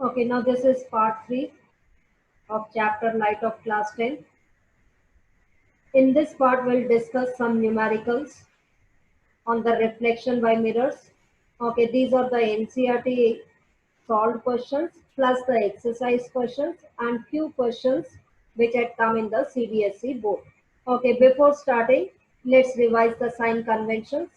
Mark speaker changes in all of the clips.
Speaker 1: Okay, now this is part 3 of chapter Light of class 10. In this part, we'll discuss some numericals on the reflection by mirrors. Okay, these are the NCERT solved questions plus the exercise questions and few questions which had come in the CBSE board. Okay, before starting, let's revise the sign conventions.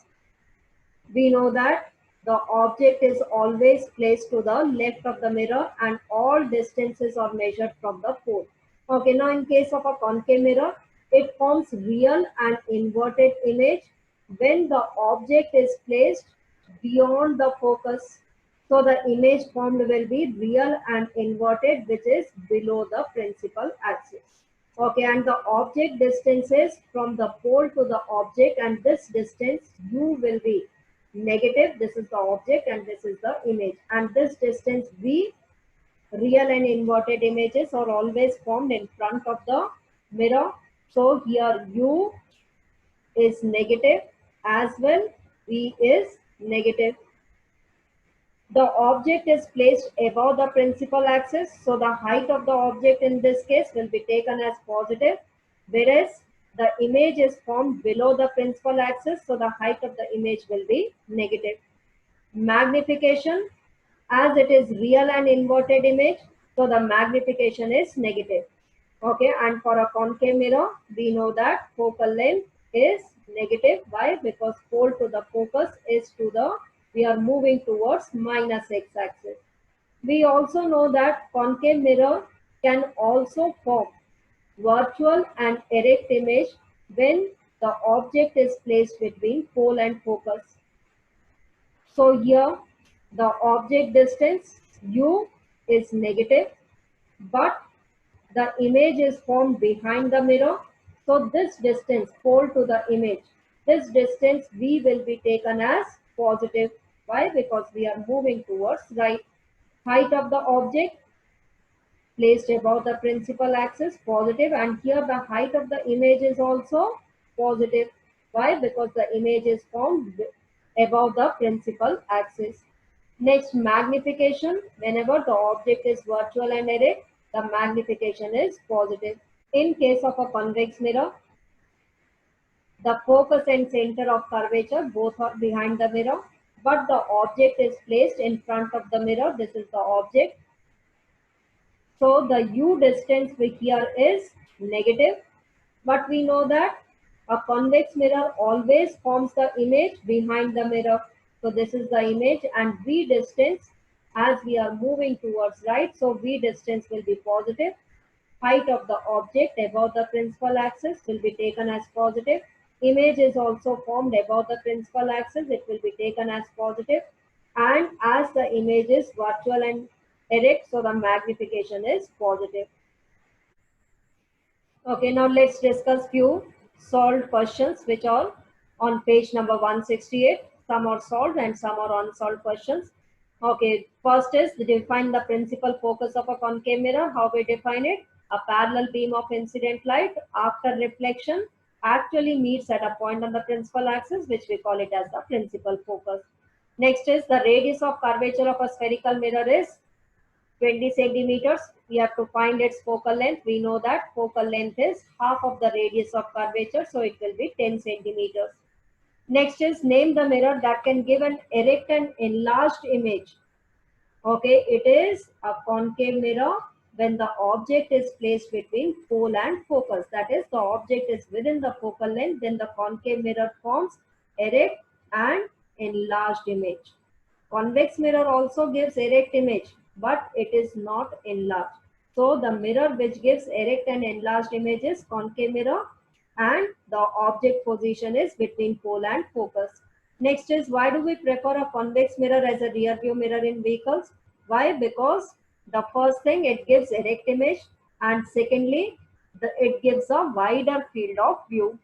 Speaker 1: We know that the object is always placed to the left of the mirror and all distances are measured from the pole. Okay, now in case of a concave mirror, it forms real and inverted image when the object is placed beyond the focus. So the image formed will be real and inverted, which is below the principal axis. Okay, and the object distances from the pole to the object, and this distance u will be negative. This is the object and this is the image, and this distance v, real and inverted images are always formed in front of the mirror. So here u is negative as well, v is negative. The object is placed above the principal axis, so the height of the object in this case will be taken as positive, whereas the image is formed below the principal axis, so the height of the image will be negative. Magnification, as it is real and inverted image, so the magnification is negative. Okay, and for a concave mirror, we know that focal length is negative. Why? Because pole to the focus is to the, we are moving towards minus x-axis. We also know that concave mirror can also form virtual and erect image when the object is placed between pole and focus. So here the object distance u is negative, but the image is formed behind the mirror. So this distance pole to the image, this distance v will be taken as positive. Why? Because we are moving towards right. Height of the object placed above the principal axis, positive, and here the height of the image is also positive. Why? Because the image is formed above the principal axis. Next, magnification. Whenever the object is virtual and erect, the magnification is positive. In case of a convex mirror, the focus and center of curvature both are behind the mirror, but the object is placed in front of the mirror. This is the object. So the u distance here is negative, but we know that a convex mirror always forms the image behind the mirror. So this is the image, and v distance, as we are moving towards right, so v distance will be positive. Height of the object above the principal axis will be taken as positive. Image is also formed above the principal axis, it will be taken as positive. And as the image is virtual and erect, so the magnification is positive. Okay, now let's discuss few solved questions which are on page number 168. Some are solved and some are unsolved questions. Okay, first is define the principal focus of a concave mirror. How we define it? A parallel beam of incident light after reflection actually meets at a point on the principal axis, which we call it as the principal focus. Next is the radius of curvature of a spherical mirror is 20 centimeters. We have to find its focal length. We know that focal length is half of the radius of curvature, so it will be 10 centimeters. Next is name the mirror that can give an erect and enlarged image. Okay, it is a concave mirror when the object is placed between pole and focus. That is, the object is within the focal length, then the concave mirror forms erect and enlarged image. Convex mirror also gives erect image, but it is not enlarged. So the mirror which gives erect and enlarged image is concave mirror, and the object position is between pole and focus. Next is, why do we prefer a convex mirror as a rear view mirror in vehicles? Why? Because the first thing, it gives erect image, and secondly, it gives a wider field of view.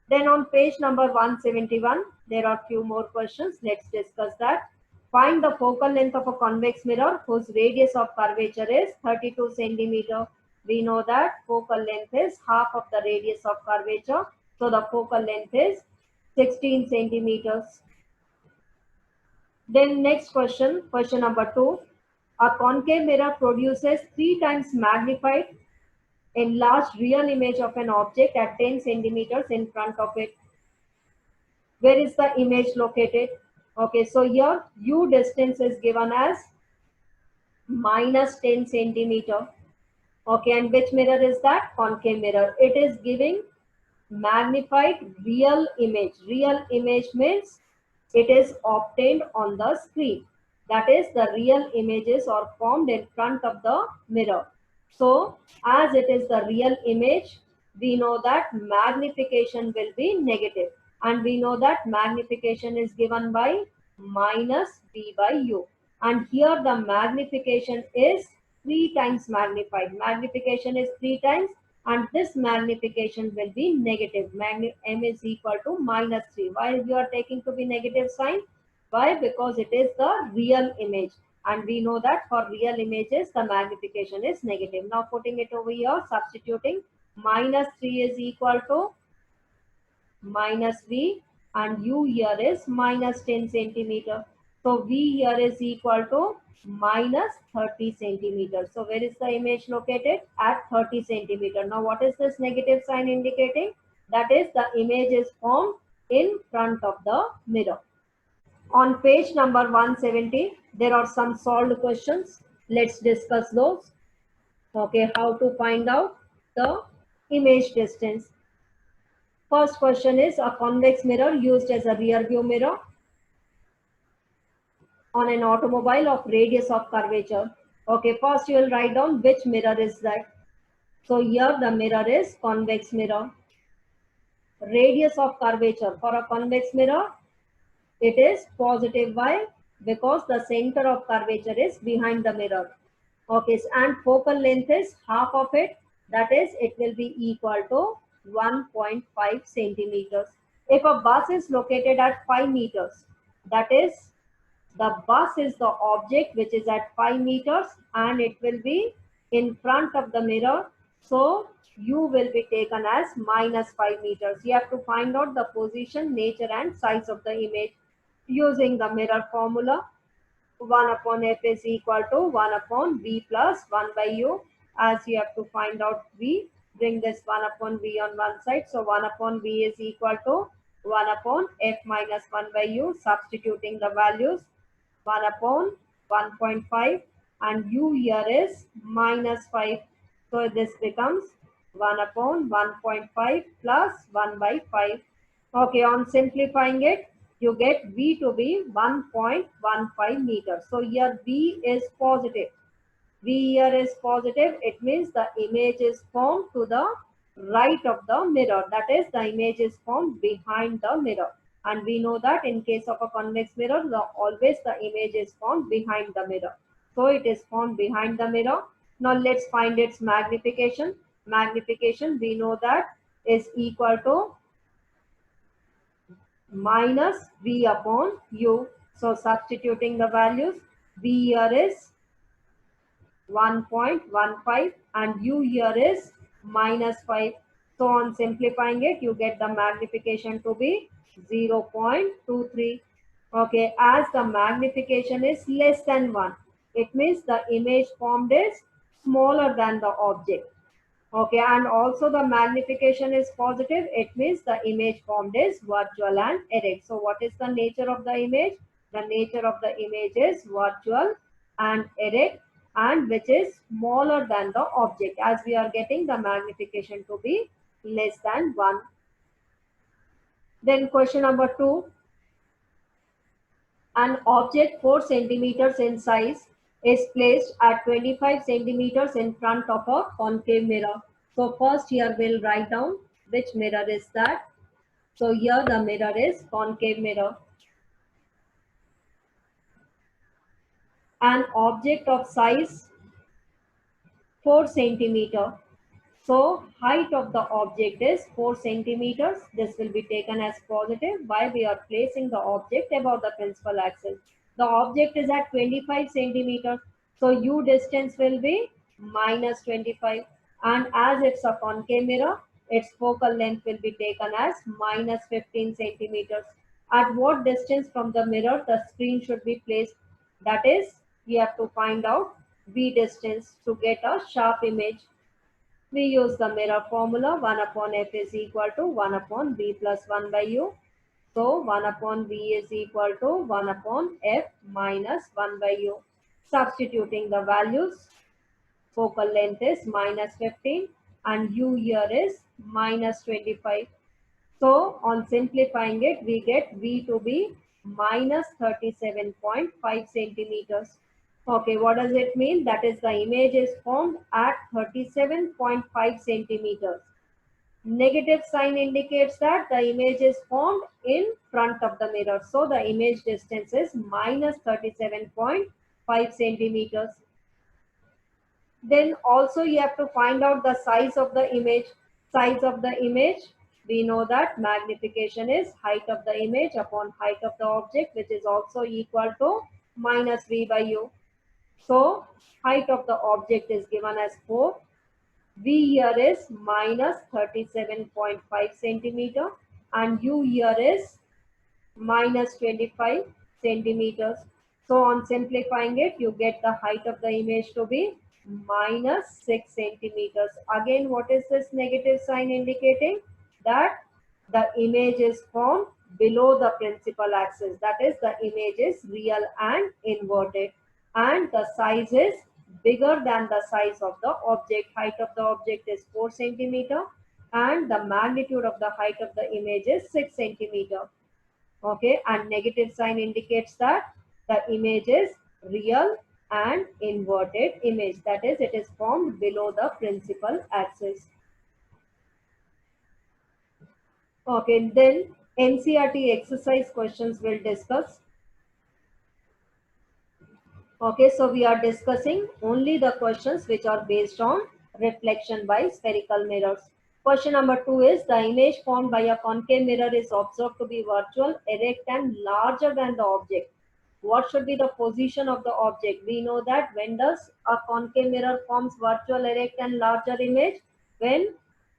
Speaker 1: Then on page number 171, there are few more questions. Let's discuss that. Find the focal length of a convex mirror whose radius of curvature is 32 centimeter. We know that focal length is half of the radius of curvature. So the focal length is 16 centimeters. Then next question, question number 2. A concave mirror produces 3 times magnified enlarged real image of an object at 10 centimeters in front of it. Where is the image located? Okay, so here u distance is given as minus 10 centimeter. Okay, and which mirror is that? Concave mirror. It is giving magnified real image. Real image means it is obtained on the screen. That is, the real images are formed in front of the mirror. So, as it is the real image, we know that magnification will be negative. And we know that magnification is given by minus V by U. And here the magnification is 3 times magnified. Magnification is 3 times, and this magnification will be negative. M is equal to minus 3. Why you are taking to be negative sign? Why? Because it is the real image. And we know that for real images, the magnification is negative. Now putting it over here, substituting, minus 3 is equal to minus V, and U here is minus 10 centimeter. So V here is equal to minus 30 centimeters. So where is the image located? At 30 centimeter. Now what is this negative sign indicating? That is, the image is formed in front of the mirror. On page number 170, there are some solved questions. Let's discuss those. Okay, how to find out the image distance. First question is a convex mirror used as a rear view mirror on an automobile of radius of curvature. Okay, first you will write down which mirror is that. So here the mirror is convex mirror. Radius of curvature for a convex mirror, it is positive y because the center of curvature is behind the mirror. Okay, and focal length is half of it. That is, it will be equal to 1.5 centimeters. If a bus is located at 5 meters, that is, the bus is the object which is at 5 meters and it will be in front of the mirror. So u will be taken as minus 5 meters. You have to find out the position, nature and size of the image using the mirror formula. 1 upon f is equal to 1 upon v plus 1 by u. As you have to find out v, bring this 1 upon v on one side. So 1 upon v is equal to 1 upon f minus 1 by u. Substituting the values, 1 upon 1.5 and u here is minus 5. So this becomes 1 upon 1.5 plus 1 by 5. Okay, on simplifying it, you get V to be 1.15 meters. So here V is positive. V here is positive. It means the image is formed to the right of the mirror. That is, the image is formed behind the mirror. And we know that in case of a convex mirror, always the image is formed behind the mirror. So it is formed behind the mirror. Now let's find its magnification. Magnification, we know that is equal to minus V upon U. So substituting the values, V here is 1.15 and U here is minus 5. So on simplifying it, you get the magnification to be 0.23. Okay, as the magnification is less than 1, it means the image formed is smaller than the object. Okay, and also the magnification is positive. It means the image formed is virtual and erect. So what is the nature of the image? The nature of the image is virtual and erect, and which is smaller than the object, as we are getting the magnification to be less than 1. Then question number 2. An object 4 centimeters in size is placed at 25 centimeters in front of a concave mirror. So first here we'll write down which mirror is that. So here the mirror is concave mirror. An object of size 4 centimeter. So height of the object is 4 centimeters. This will be taken as positive while we are placing the object above the principal axis. The object is at 25 centimeters. So U distance will be minus 25. And as it's a concave mirror, its focal length will be taken as minus 15 centimeters. At what distance from the mirror the screen should be placed? That is we have to find out V distance to get a sharp image. We use the mirror formula. 1 upon f is equal to 1 upon v plus 1 by u. So 1 upon v is equal to 1 upon f minus 1 by u. Substituting the values, focal length is minus 15 and u here is minus 25. So on simplifying it, we get v to be minus 37.5 centimeters. Okay, what does it mean? That is, the image is formed at 37.5 centimeters. Negative sign indicates that the image is formed in front of the mirror. So the image distance is minus 37.5 centimeters. Then also you have to find out the size of the image. Size of the image, we know that magnification is height of the image upon height of the object, which is also equal to minus v by u. So height of the object is given as 4. V here is minus 37.5 centimeter and u here is minus 25 centimeters. So on simplifying it, you get the height of the image to be minus 6 centimeters. Again, what is this negative sign indicating? That the image is formed below the principal axis. That is, the image is real and inverted. And the size is bigger than the size of the object. Height of the object is 4 centimeter and the magnitude of the height of the image is 6 centimeter. Okay, and negative sign indicates that the image is real and inverted image. That is, it is formed below the principal axis. Okay, then NCERT exercise questions will discuss. Okay, so we are discussing only the questions which are based on reflection by spherical mirrors. Question number 2 is, the image formed by a concave mirror is observed to be virtual, erect and larger than the object. What should be the position of the object? We know that when does a concave mirror forms virtual, erect and larger image? When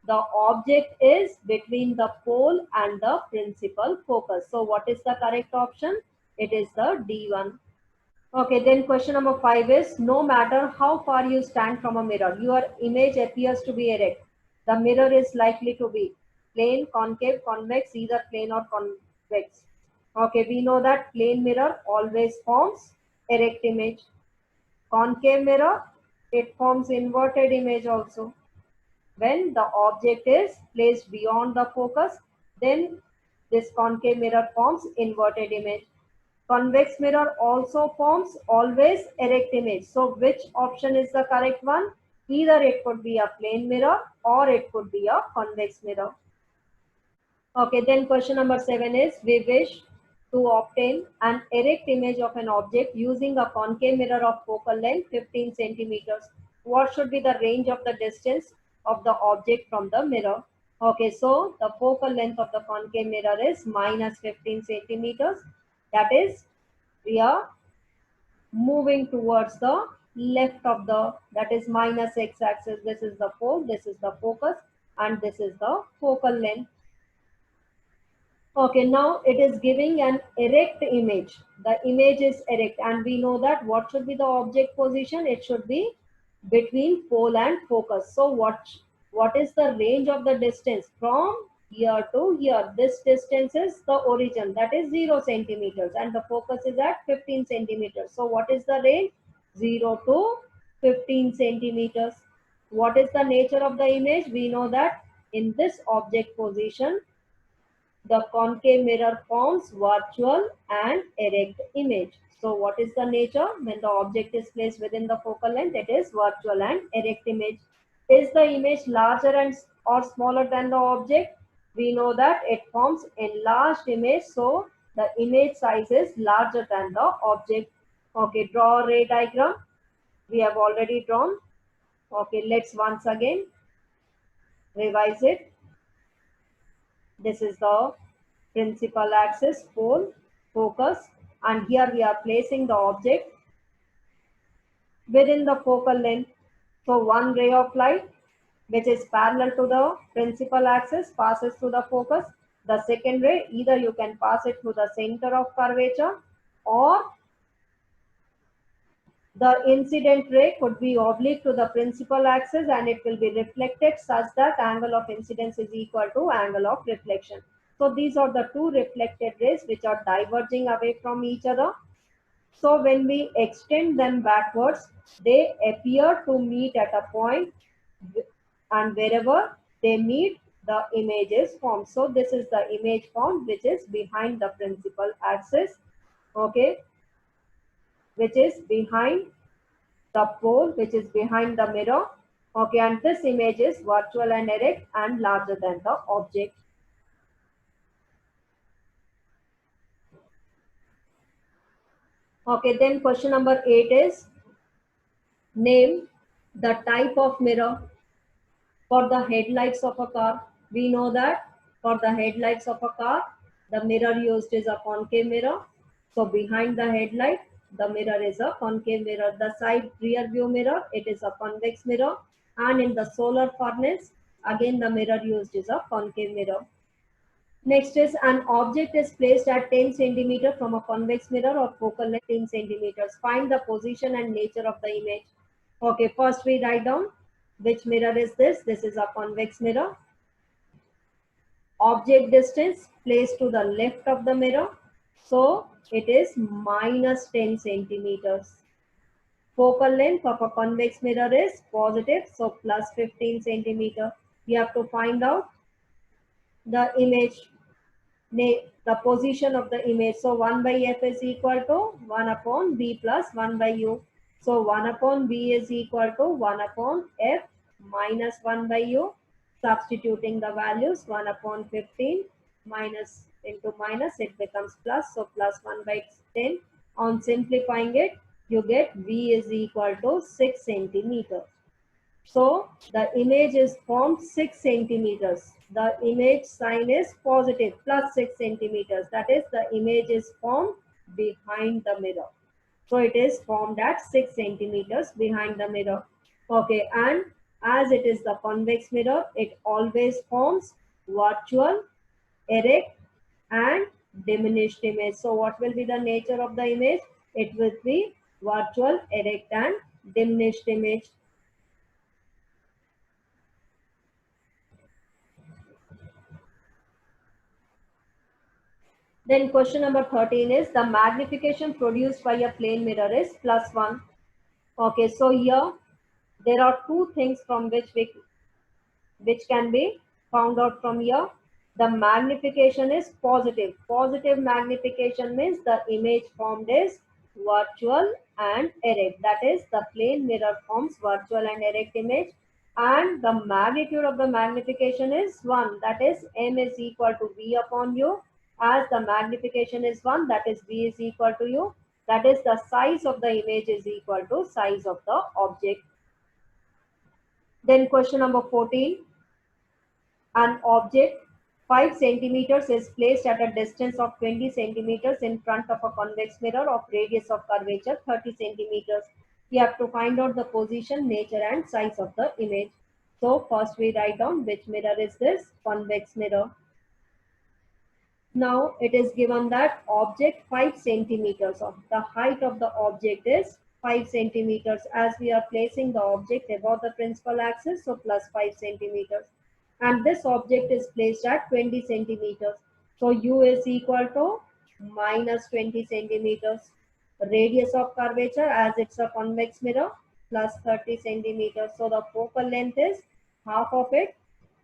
Speaker 1: the object is between the pole and the principal focus. So what is the correct option? It is the D1. Okay, then question number 5 is, no matter how far you stand from a mirror, your image appears to be erect. The mirror is likely to be plane, concave, convex, either plane or convex. Okay, we know that plane mirror always forms erect image. Concave mirror, it forms inverted image also. When the object is placed beyond the focus, then this concave mirror forms inverted image. Convex mirror also forms always erect image. So which option is the correct one? Either it could be a plane mirror or it could be a convex mirror. Okay, then question number 7 is, we wish to obtain an erect image of an object using a concave mirror of focal length 15 centimeters. What should be the range of the distance of the object from the mirror? Okay, so the focal length of the concave mirror is minus 15 centimeters. That is, we are moving towards the left of the, that is minus x-axis. This is the pole, this is the focus, and this is the focal length. Okay, now it is giving an erect image. The image is erect and we know that what should be the object position? It should be between pole and focus. So what is the range of the distance from here to here? This distance is the origin, that is 0 centimeters, and the focus is at 15 centimeters. So what is the range? 0 to 15 centimeters. What is the nature of the image? We know that in this object position, the concave mirror forms virtual and erect image. So what is the nature? When the object is placed within the focal length, it is virtual and erect image. Is the image larger and or smaller than the object? We know that it forms enlarged image. So the image size is larger than the object. Okay, draw a ray diagram. We have already drawn. Okay, let's once again revise it. This is the principal axis, pole, focus, and here we are placing the object within the focal length. So one ray of light which is parallel to the principal axis passes through the focus. The second ray, either you can pass it through the center of curvature or The incident ray could be oblique to the principal axis and it will be reflected such that angle of incidence is equal to angle of reflection. So these are the two reflected rays which are diverging away from each other. So when we extend them backwards, they appear to meet at a point, and wherever they meet, the image is formed. So this is the image formed which is behind the principal axis, okay, which is behind the pole, which is behind the mirror, okay, and this image is virtual and erect and larger than the object. Okay, then question number 8 is name the type of mirror for the headlights of a car. We know that for the headlights of a car, the mirror used is a concave mirror. So behind the headlight, the mirror is a concave mirror. The side rear view mirror, it is a convex mirror. And in the solar furnace, again the mirror used is a concave mirror. Next is an object is placed at 10 centimeter from a convex mirror or focal length 10 centimeters. Find the position and nature of the image. Okay, first we write down which mirror is this. This is a convex mirror. Object distance placed to the left of the mirror. So it is minus 10 centimeters. Focal length of a convex mirror is positive, so plus 15 centimeter. We have to find out the image, the position of the image. So 1 by f is equal to 1 upon b plus 1 by u. So 1 upon b is equal to 1 upon f minus 1 by u. Substituting the values, 1 upon 15 minus into minus, it becomes plus. So plus 1 by 10. On simplifying it, you get v is equal to 6 centimeters. So the image is formed 6 centimeters. The image sign is positive plus 6 centimeters. That is, the image is formed behind the mirror. So it is formed at 6 centimeters behind the mirror. Okay, and as it is the convex mirror, it always forms virtual, erect, and diminished image. So what will be the nature of the image? It will be virtual, erect, and diminished image. Then question number 13 is the magnification produced by a plane mirror is plus 1. Okay, so here there are two things from which can be found out from here. The magnification is positive. Positive magnification means the image formed is virtual and erect. That is, the plane mirror forms virtual and erect image, and the magnitude of the magnification is 1. That is, m is equal to v upon u. As the magnification is 1, that is v is equal to u. That is, the size of the image is equal to size of the object. Then question number 14. An object 5 centimeters is placed at a distance of 20 centimeters in front of a convex mirror of radius of curvature 30 centimeters. You have to find out the position, nature, and size of the image. So first we write down which mirror is this, convex mirror. Now it is given that object 5 centimeters of the height of the object is 5 centimeters, as we are placing the object above the principal axis, so plus 5 centimeters. And this object is placed at 20 centimeters. So u is equal to minus 20 centimeters. Radius of curvature, as it's a convex mirror, plus 30 centimeters. So the focal length is half of it,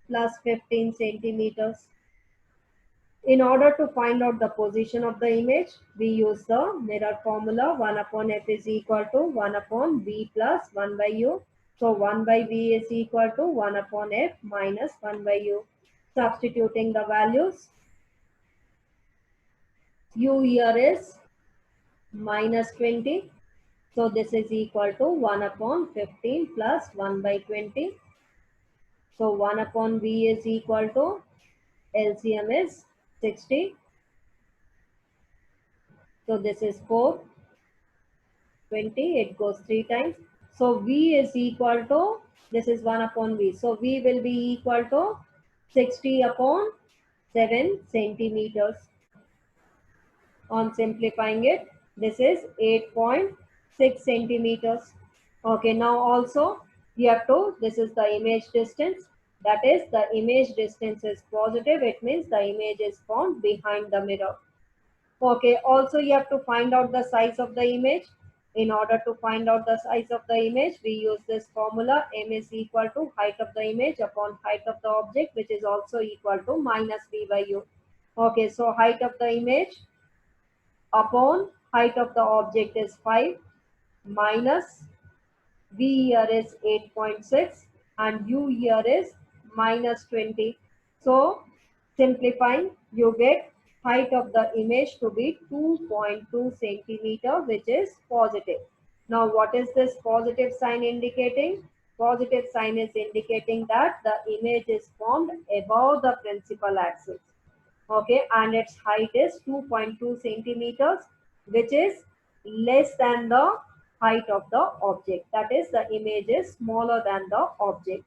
Speaker 1: plus 15 centimeters. In order to find out the position of the image, we use the mirror formula. 1 upon f is equal to 1 upon v plus 1 by u. So 1 by v is equal to 1 upon f minus 1 by u. Substituting the values, u here is minus 20. So this is equal to 1 upon 15 plus 1 by 20. So 1 upon v is equal to LCM is 60. So this is 4, 20, it goes 3 times. So V is equal to, this is 1 upon V. So V will be equal to 60 upon 7 centimeters. On simplifying it, this is 8.6 6 centimeters. Okay, now also you have to, this is the image distance. That is, the image distance is positive. It means the image is formed behind the mirror. Okay, also you have to find out the size of the image. In order to find out the size of the image, we use this formula. M is equal to height of the image upon height of the object, which is also equal to minus V by U. Okay, so height of the image upon height of the object is 5 minus V here is 8.6 and U here is minus 20. So simplifying, you get height of the image to be 2.2 centimeter, which is positive. Now what is this positive sign indicating? Positive sign is indicating that the image is formed above the principal axis. Okay, and its height is 2.2 centimeters, which is less than the height of the object. That is, the image is smaller than the object.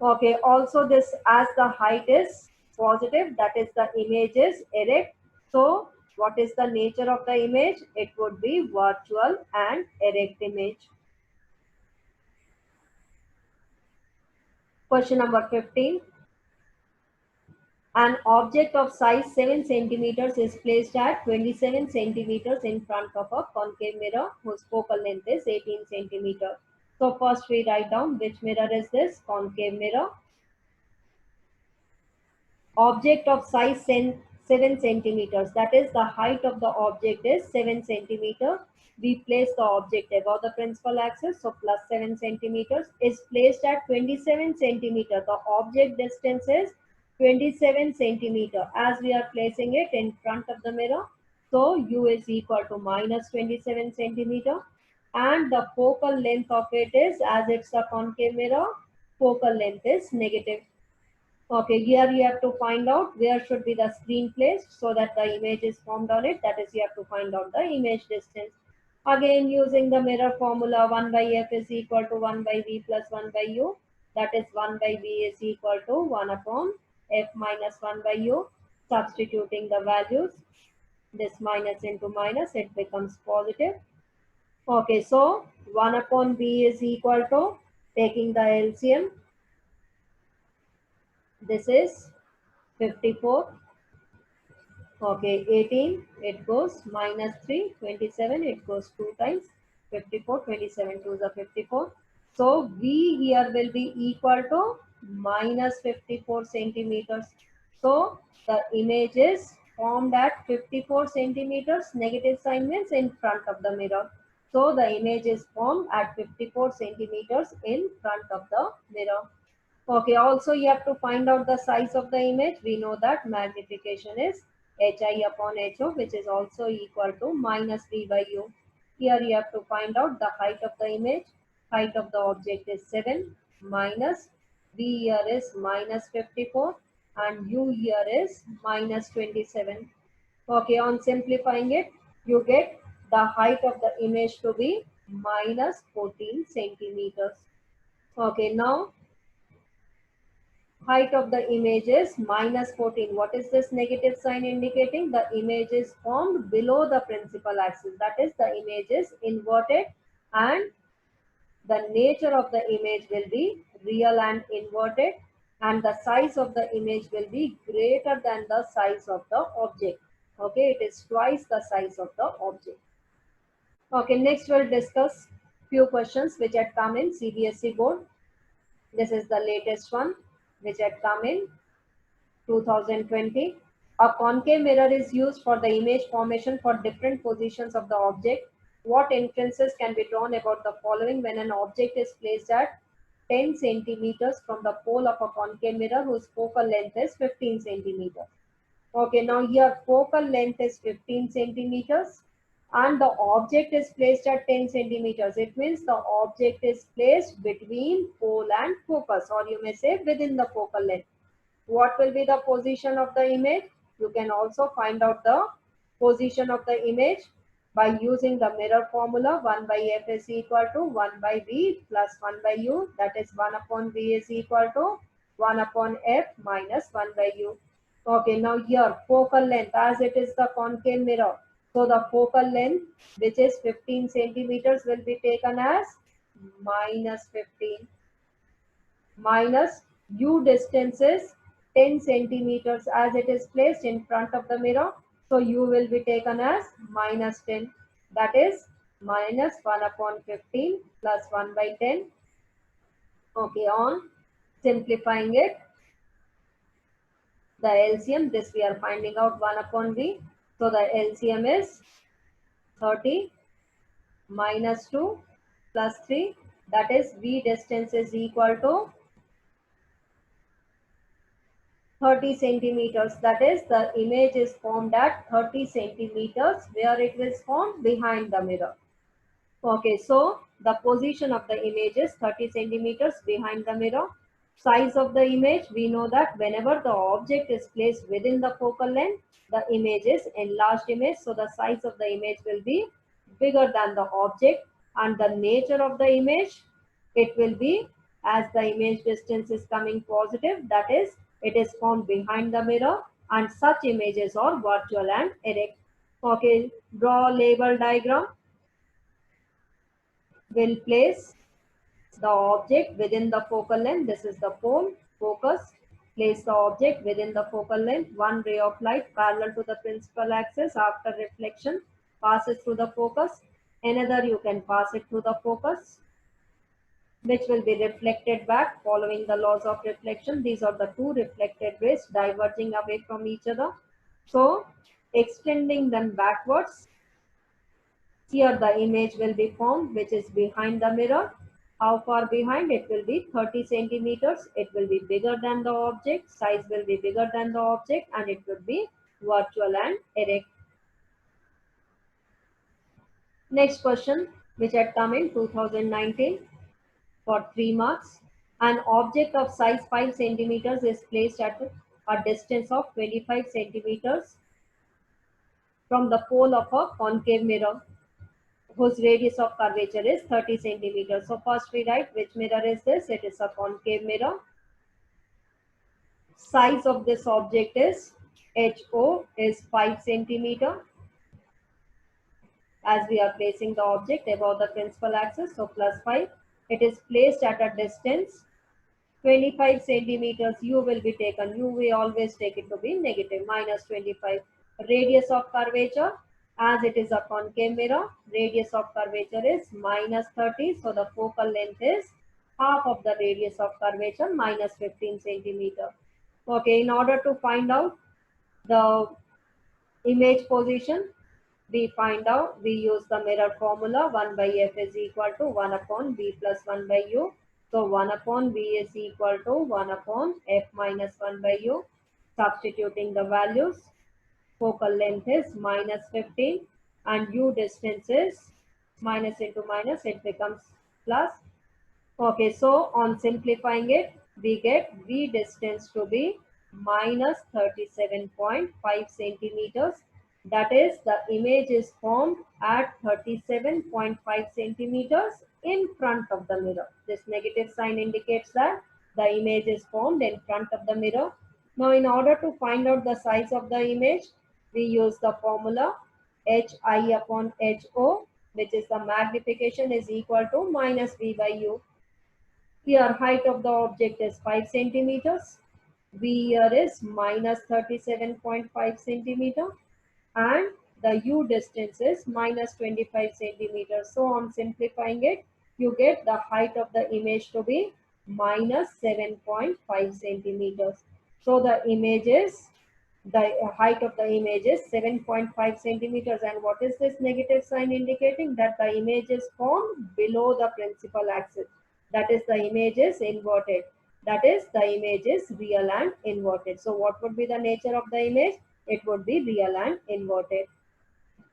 Speaker 1: Okay, also this, as the height is positive, that is, the image is erect. So what is the nature of the image? It would be virtual and erect image. Question number 15. An object of size 7 centimeters is placed at 27 centimeters in front of a concave mirror whose focal length is 18 centimeters. So first we write down which mirror is this, concave mirror. Object of size 7 centimeters, that is, the height of the object is 7 centimeters. We place the object above the principal axis, so plus 7 centimeters is placed at 27 centimeters. The object distance is 27 centimeters as we are placing it in front of the mirror. So U is equal to minus 27 centimeters, and the focal length of it is, as it's a concave mirror, focal length is negative. Okay, here you have to find out where should be the screen placed so that the image is formed on it. That is, you have to find out the image distance. Again, using the mirror formula, 1 by f is equal to 1 by v plus 1 by u. That is, 1 by v is equal to 1 upon f minus 1 by u. Substituting the values, this minus into minus, it becomes positive. Okay, so 1 upon v is equal to, taking the LCM, this is 54. Okay, 18, it goes minus 3, 27, it goes 2 times, 54, 27, 2s are 54. So V here will be equal to minus 54 centimeters. So the image is formed at 54 centimeters, negative sign means in front of the mirror. So the image is formed at 54 centimeters in front of the mirror. Okay, also you have to find out the size of the image. We know that magnification is hi upon ho, which is also equal to minus v by u. Here you have to find out the height of the image. Height of the object is 7 minus v here is minus 54 and u here is minus 27. Okay, on simplifying it, you get the height of the image to be minus 14 centimeters. Okay, now height of the image is minus 14. What is this negative sign indicating? The image is formed below the principal axis. That is, the image is inverted and the nature of the image will be real and inverted, and the size of the image will be greater than the size of the object. Okay, it is twice the size of the object. Okay, next we'll discuss few questions which had come in CBSE board. This is the latest one which had come in 2020. A concave mirror is used for the image formation for different positions of the object. What inferences can be drawn about the following when an object is placed at 10 centimeters from the pole of a concave mirror whose focal length is 15 centimeters? Okay, now here focal length is 15 centimeters and the object is placed at 10 centimeters. It means the object is placed between pole and focus, or you may say within the focal length. What will be the position of the image? You can also find out the position of the image by using the mirror formula. 1 by f is equal to 1 by v plus 1 by u. That is 1 upon v is equal to 1 upon f minus 1 by u. Okay, now here focal length, as it is the concave mirror. So the focal length, which is 15 centimeters, will be taken as minus 15 minus u distance is 10 centimeters as it is placed in front of the mirror. So u will be taken as minus 10. That is minus 1 upon 15 plus 1 by 10. Okay, on simplifying it, the LCM, this we are finding out 1 upon V. So the LCM is 30 minus 2 plus 3. That is V distance is equal to 30 centimeters. That is, the image is formed at 30 centimeters where it is formed behind the mirror. Okay, so the position of the image is 30 centimeters behind the mirror. Size of the image, we know that whenever the object is placed within the focal length, the image is enlarged image. So the size of the image will be bigger than the object, and the nature of the image, it will be as the image distance is coming positive, that is, it is formed behind the mirror, and such images are virtual and erect. Okay, draw label diagram. Will place the object within the focal length. This is the pole. Focus. Place the object within the focal length. One ray of light parallel to the principal axis after reflection passes through the focus. Another you can pass it through the focus, which will be reflected back following the laws of reflection. These are the two reflected rays diverging away from each other. So extending them backwards, here the image will be formed, which is behind the mirror. How far behind? It will be 30 centimeters. It will be bigger than the object. Size will be bigger than the object, and it will be virtual and erect. Next question, which had come in 2019 for 3 marks. An object of size 5 centimeters is placed at a distance of 25 centimeters from the pole of a concave mirror, whose radius of curvature is 30 centimeters. So first we write which mirror is this. It is a concave mirror. Size of this object is HO is 5 centimeter, as we are placing the object above the principal axis. So plus 5. It is placed at a distance 25 centimeters. U will be taken. U we always take it to be negative, minus 25. Radius of curvature, as it is a concave mirror, radius of curvature is minus 30. So the focal length is half of the radius of curvature, minus 15 centimeter. Okay, in order to find out the image position, we use the mirror formula. 1 by f is equal to 1 upon v plus 1 by u. So 1 upon v is equal to 1 upon f minus 1 by u. Substituting the values, focal length is minus 15 and u distance is minus into minus, it becomes plus. Okay, so on simplifying it, we get v distance to be minus 37.5 centimeters. That is, the image is formed at 37.5 centimeters in front of the mirror. This negative sign indicates that the image is formed in front of the mirror. Now, in order to find out the size of the image, we use the formula HI upon HO, which is the magnification is equal to minus V by U. Here height of the object is 5 centimeters. V here is minus 37.5 centimeter, and the U distance is minus 25 centimeters. So on simplifying it, you get the height of the image to be minus 7.5 centimeters. So the height of the image is 7.5 centimeters. And what is this negative sign indicating? That the image is formed below the principal axis. That is, the image is inverted. That is, the image is real and inverted. So what would be the nature of the image? It would be real and inverted.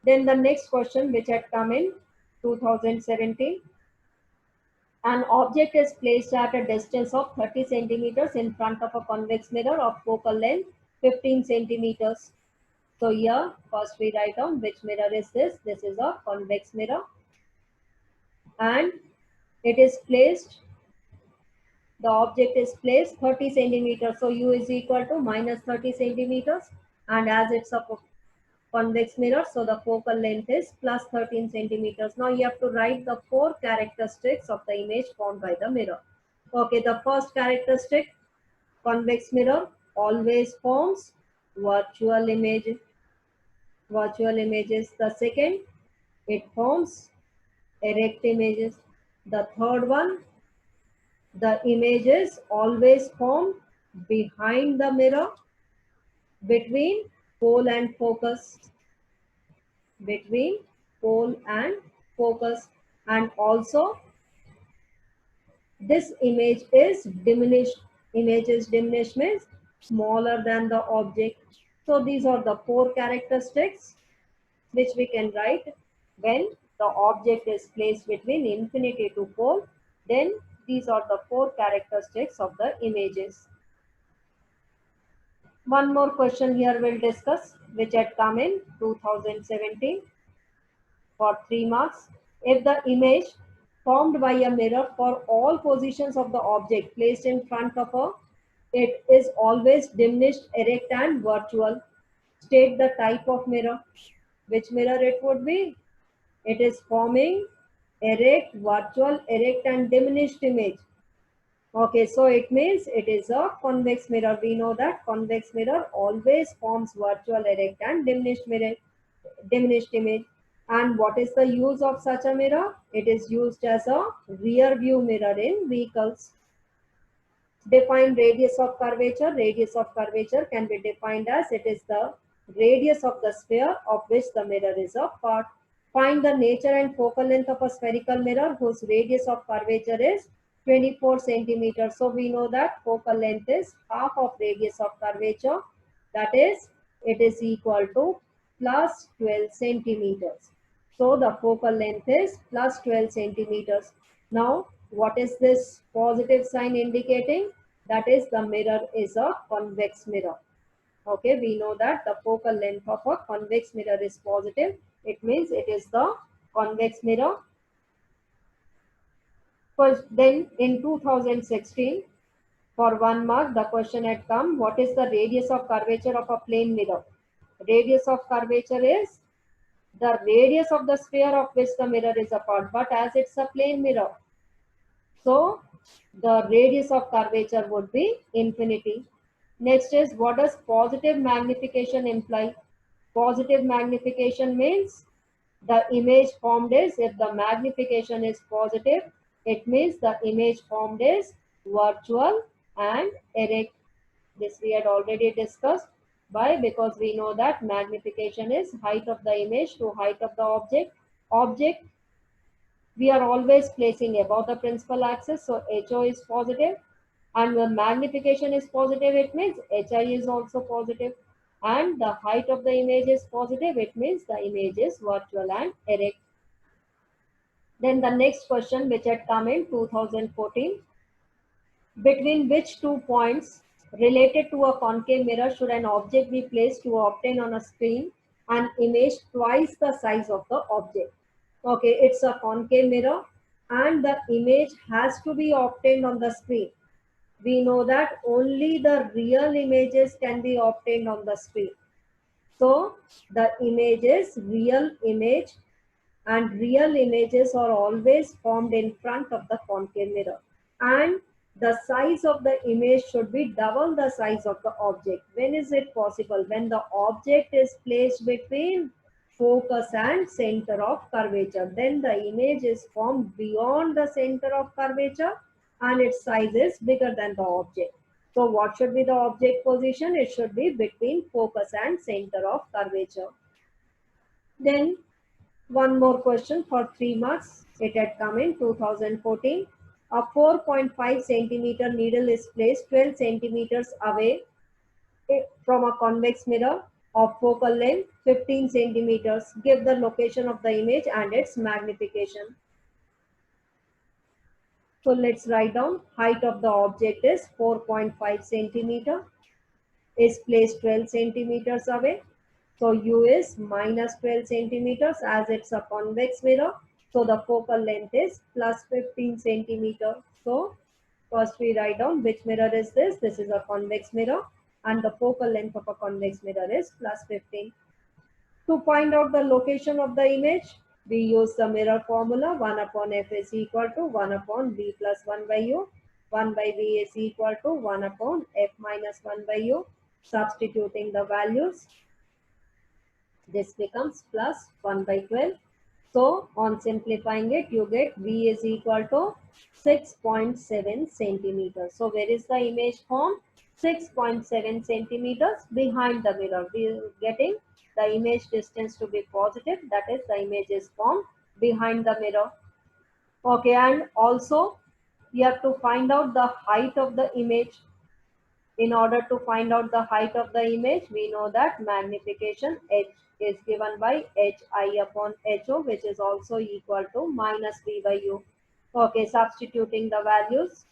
Speaker 1: Then the next question, which had come in 2017. An object is placed at a distance of 30 centimeters in front of a convex mirror of focal length 15 centimeters. So here, first we write down which mirror is this. This is a convex mirror. And it is placed, the object is placed 30 centimeters. So U is equal to minus 30 centimeters. And as it's a convex mirror. So the focal length is plus 13 centimeters. Now you have to write the 4 characteristics of the image formed by the mirror. Okay, the first characteristic, convex mirror always forms virtual image. Virtual images. The second, it forms erect images. The third one, the images always form behind the mirror between pole and focus. Between pole and focus. And also this image is diminished. Image is diminished means smaller than the object. So these are the 4 characteristics which we can write when the object is placed between infinity to pole. Then these are the 4 characteristics of the images. One more question here we'll discuss, which had come in 2017 for 3 marks. If the image formed by a mirror for all positions of the object placed in front of her, it is always diminished, erect and virtual. State the type of mirror. Which mirror it would be? It is forming erect, virtual, erect and diminished image. Okay, so it means it is a convex mirror. We know that convex mirror always forms virtual, erect and diminished image. And what is the use of such a mirror? It is used as a rear view mirror in vehicles. Define radius of curvature. Radius of curvature can be defined as it is the radius of the sphere of which the mirror is a part. Find the nature and focal length of a spherical mirror whose radius of curvature is 24 centimeters. So we know that focal length is half of radius of curvature. That is, it is equal to plus 12 centimeters. So the focal length is plus 12 centimeters. Now, what is this positive sign indicating? That is, the mirror is a convex mirror. Okay, we know that the focal length of a convex mirror is positive. It means it is the convex mirror. First, then in 2016, for 1 mark, the question had come, what is the radius of curvature of a plane mirror? Radius of curvature is the radius of the sphere of which the mirror is a part, but as it's a plane mirror, so the radius of curvature would be infinity. Next is, what does positive magnification imply? Positive magnification means the image formed is, if the magnification is positive, it means the image formed is virtual and erect. This we had already discussed. Why? Because we know that magnification is height of the image to height of the object. Object we are always placing above the principal axis, so HO is positive, and when magnification is positive, it means HI is also positive, and the height of the image is positive, it means the image is virtual and erect. Then the next question, which had come in 2014, between which 2 points related to a concave mirror should an object be placed to obtain on a screen an image twice the size of the object? Okay, it's a concave mirror and the image has to be obtained on the screen. We know that only the real images can be obtained on the screen. So the image is real image, and real images are always formed in front of the concave mirror. And the size of the image should be double the size of the object. When is it possible? When the object is placed between focus and center of curvature. Then the image is formed beyond the center of curvature and its size is bigger than the object. So what should be the object position? It should be between focus and center of curvature. Then one more question for 3 marks. It had come in 2014. A 4.5 centimeter needle is placed 12 centimeters away from a convex mirror of focal length 15 centimeters. Give the location of the image and its magnification. So let's write down. Height of the object is 4.5 centimeter. Is placed 12 centimeters away. So U is minus 12 centimeters as it's a convex mirror. So the focal length is plus 15 centimeter. So first we write down which mirror is this. This is a convex mirror and the focal length of a convex mirror is plus 15. To find out the location of the image, we use the mirror formula. 1 upon f is equal to 1 upon v plus 1 by u. 1 by v is equal to 1 upon f minus 1 by u. Substituting the values, this becomes plus 1 by 12. So on simplifying it, you get V is equal to 6.7 centimeters. So where is the image formed? 6.7 centimeters behind the mirror. We are getting the image distance to be positive. That is, the image is formed behind the mirror. Okay, and also you have to find out the height of the image. In order to find out the height of the image, we know that magnification H is given by Hi upon Ho, which is also equal to minus V by U. Okay, substituting the values,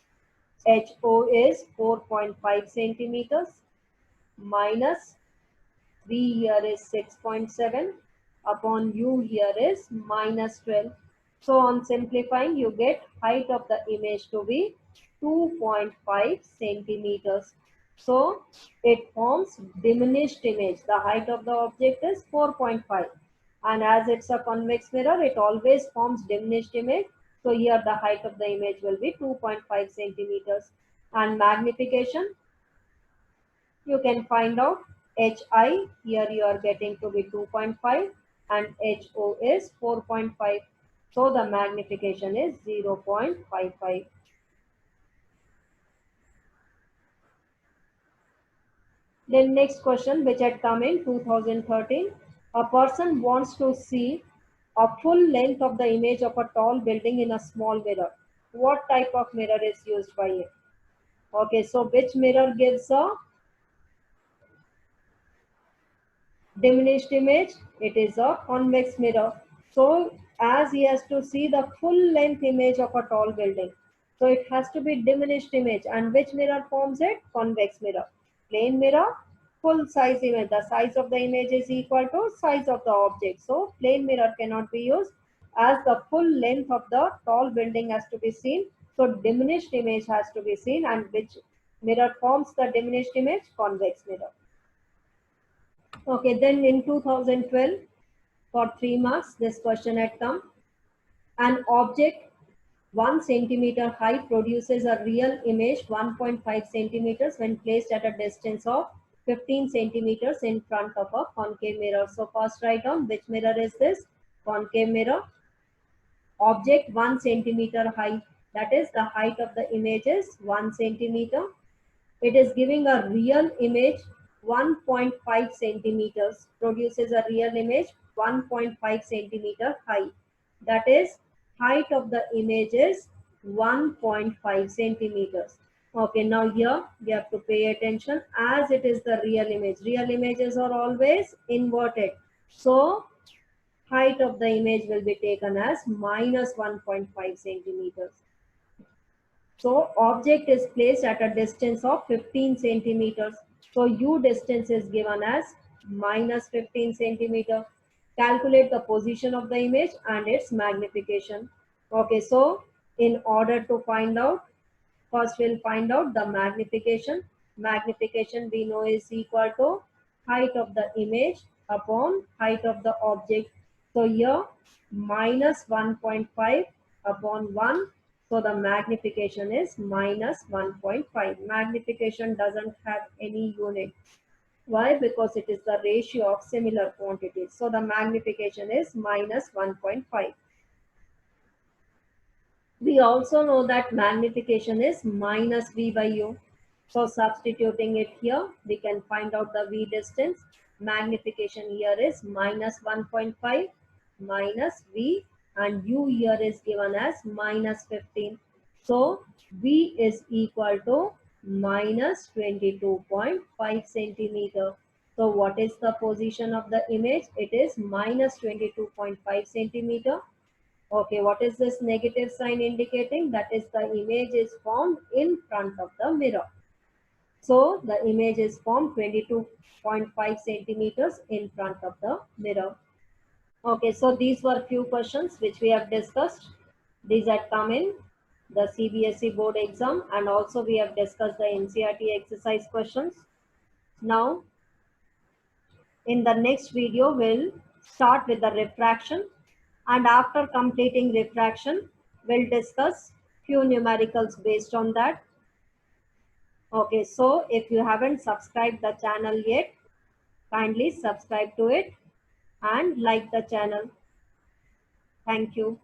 Speaker 1: Ho is 4.5 centimeters minus V here is 6.7 upon U here is minus 12. So on simplifying, you get height of the image to be 2.5 centimeters. So it forms diminished image. The height of the object is 4.5. And as it's a convex mirror, it always forms diminished image. So here the height of the image will be 2.5 centimeters. And magnification, you can find out Hi, here you are getting to be 2.5 and Ho is 4.5. So the magnification is 0.55. Then next question which had come in 2013. A person wants to see a full length of the image of a tall building in a small mirror. What type of mirror is used by it? Okay, so which mirror gives a diminished image? It is a convex mirror. So as he has to see the full length image of a tall building, so it has to be diminished image. And which mirror forms it? Convex mirror. Plane mirror, full size image. The size of the image is equal to size of the object. So plane mirror cannot be used as the full length of the tall building has to be seen. So diminished image has to be seen. And which mirror forms the diminished image? Convex mirror. Okay, then in 2012, for 3 marks, this question had come. An object 1 centimeter high produces a real image 1.5 centimeters when placed at a distance of 15 centimeters in front of a concave mirror. So first write down which mirror is this? Concave mirror. Object 1 centimeter high. That is, the height of the image is 1 centimeter. It is giving a real image 1.5 centimeters, produces a real image 1.5 centimeter high. That is, height of the image is 1.5 centimeters. Okay, now here we have to pay attention as it is the real image. Real images are always inverted. So height of the image will be taken as minus 1.5 centimeters. So object is placed at a distance of 15 centimeters. So U distance is given as minus 15 centimeter. Calculate the position of the image and its magnification. Okay, so in order to find out, first we'll find out the magnification. Magnification we know is equal to height of the image upon height of the object. So here minus 1.5 upon 1. So the magnification is minus 1.5. Magnification doesn't have any unit. Why? Because it is the ratio of similar quantities. So the magnification is minus 1.5. We also know that magnification is minus V by U. So substituting it here, we can find out the V distance. Magnification here is minus 1.5 minus V and U here is given as minus 15. So V is equal to minus 22.5 centimeter. So what is the position of the image? It is minus 22.5 centimeter. Okay, what is this negative sign indicating? That is the image is formed in front of the mirror. So the image is formed 22.5 centimeters in front of the mirror. Okay, so these were few questions which we have discussed. These had come in the CBSE board exam and also we have discussed the NCERT exercise questions. Now, in the next video, we'll start with the refraction, and after completing refraction, we'll discuss few numericals based on that. Okay, so if you haven't subscribed the channel yet, kindly subscribe to it and like the channel. Thank you.